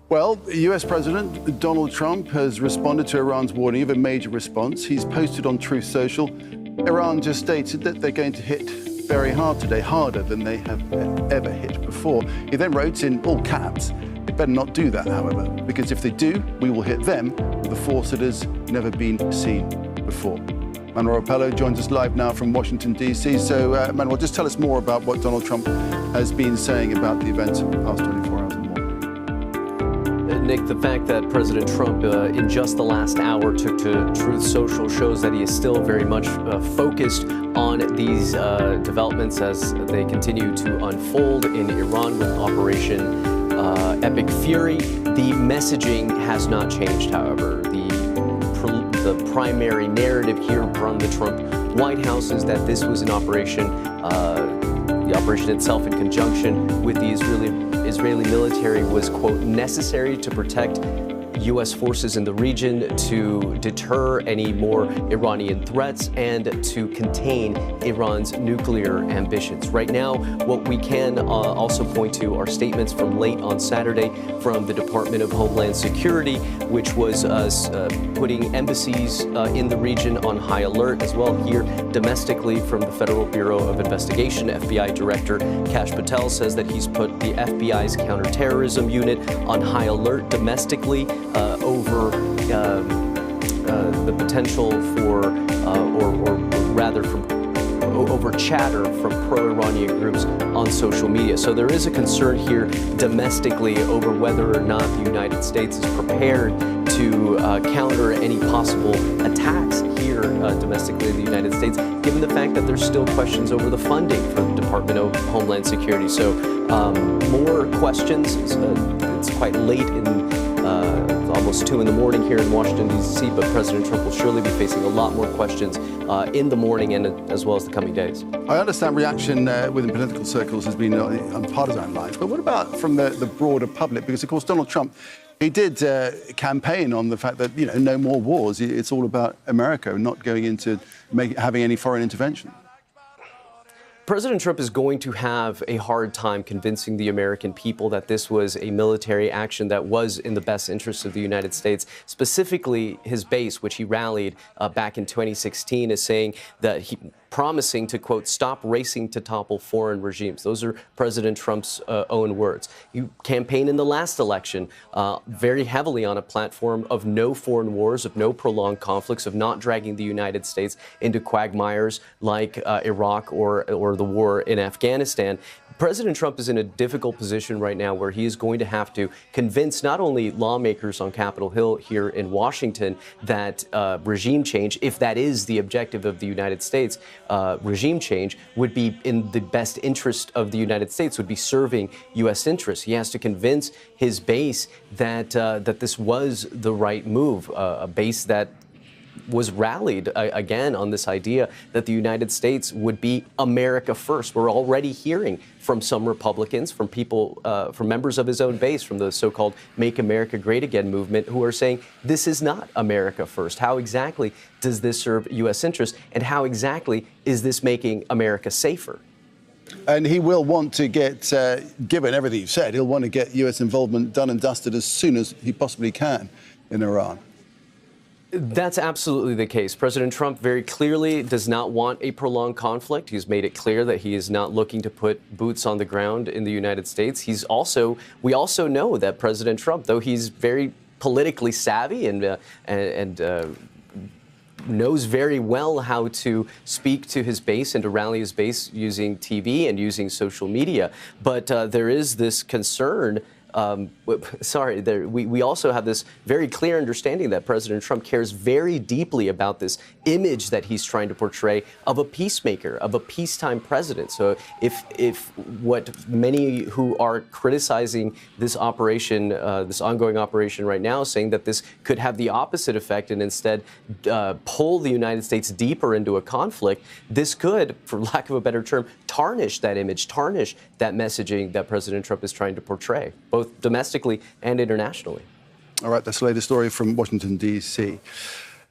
Well, US President Donald Trump has responded to Iran's warning of a major response. He's posted on Truth Social. Iran just stated that they're going to hit very hard today, harder than they have ever hit before. He then wrote in all caps, they better not do that, however, because if they do, we will hit them with a force that has never been seen before. Manuel Rapello joins us live now from Washington, D.C. So, Manuel, just tell us more about what Donald Trump has been saying about the events of the past 24 hours and more. Nick, the fact that President Trump, in just the last hour, took to Truth Social shows that he is still very much focused on these developments as they continue to unfold in Iran with Operation Epic Fury. The messaging has not changed, however. The primary narrative here from the Trump White House is that this was an operation, the operation itself in conjunction with the Israeli military was, quote, necessary to protect U.S. forces in the region, to deter any more Iranian threats, and to contain Iran's nuclear ambitions. Right now, what we can also point to are statements from late on Saturday from the Department of Homeland Security, which was putting embassies in the region on high alert, as well here domestically from the Federal Bureau of Investigation. FBI Director Kash Patel says that he's put the FBI's counterterrorism unit on high alert domestically over the potential for, or rather over chatter from pro-Iranian groups on social media. So there is a concern here domestically over whether or not the United States is prepared to counter any possible attacks here domestically in the United States, given the fact that there's still questions over the funding for the Department of Homeland Security. So more questions. It's quite late in almost 2 in the morning here in Washington, D.C., but President Trump will surely be facing a lot more questions in the morning and as well as the coming days. I understand reaction within political circles has been on partisan lines, but what about from the broader public? Because, of course, Donald Trump, he did campaign on the fact that, you know, no more wars. It's all about America, not going into having any foreign intervention. President Trump is going to have a hard time convincing the American people that this was a military action that was in the best interests of the United States. Specifically, his base, which he rallied back in 2016, is saying that promising to, quote, stop racing to topple foreign regimes. Those are President Trump's own words. He campaigned in the last election very heavily on a platform of no foreign wars, of no prolonged conflicts, of not dragging the United States into quagmires like Iraq or the war in Afghanistan. President Trump is in a difficult position right now where he is going to have to convince not only lawmakers on Capitol Hill here in Washington that regime change, if that is the objective of the United States, regime change would be in the best interest of the United States, would be serving U.S. interests. He has to convince his base that that this was the right move, a base that was rallied again on this idea that the United States would be America first. We're already hearing from some Republicans, from people, from members of his own base, from the so-called Make America Great Again movement, who are saying this is not America first. How exactly does this serve U.S. interests, and how exactly is this making America safer? And he will want to get, given everything you've said, he'll want to get U.S. involvement done and dusted as soon as he possibly can in Iran. That's absolutely the case. President Trump very clearly does not want a prolonged conflict. He's made it clear that he is not looking to put boots on the ground in the United States. We also know that President Trump, though he's very politically savvy and knows very well how to speak to his base and to rally his base using TV and using social media, but there is this concern. We also have this very clear understanding that President Trump cares very deeply about this image that he's trying to portray of a peacemaker, of a peacetime president. So if what many who are criticizing this operation, this ongoing operation right now, saying that this could have the opposite effect and instead pull the United States deeper into a conflict, this could, for lack of a better term, tarnish that image, tarnish that messaging that President Trump is trying to portray, both domestically and internationally. All right, that's the latest story from Washington, D.C.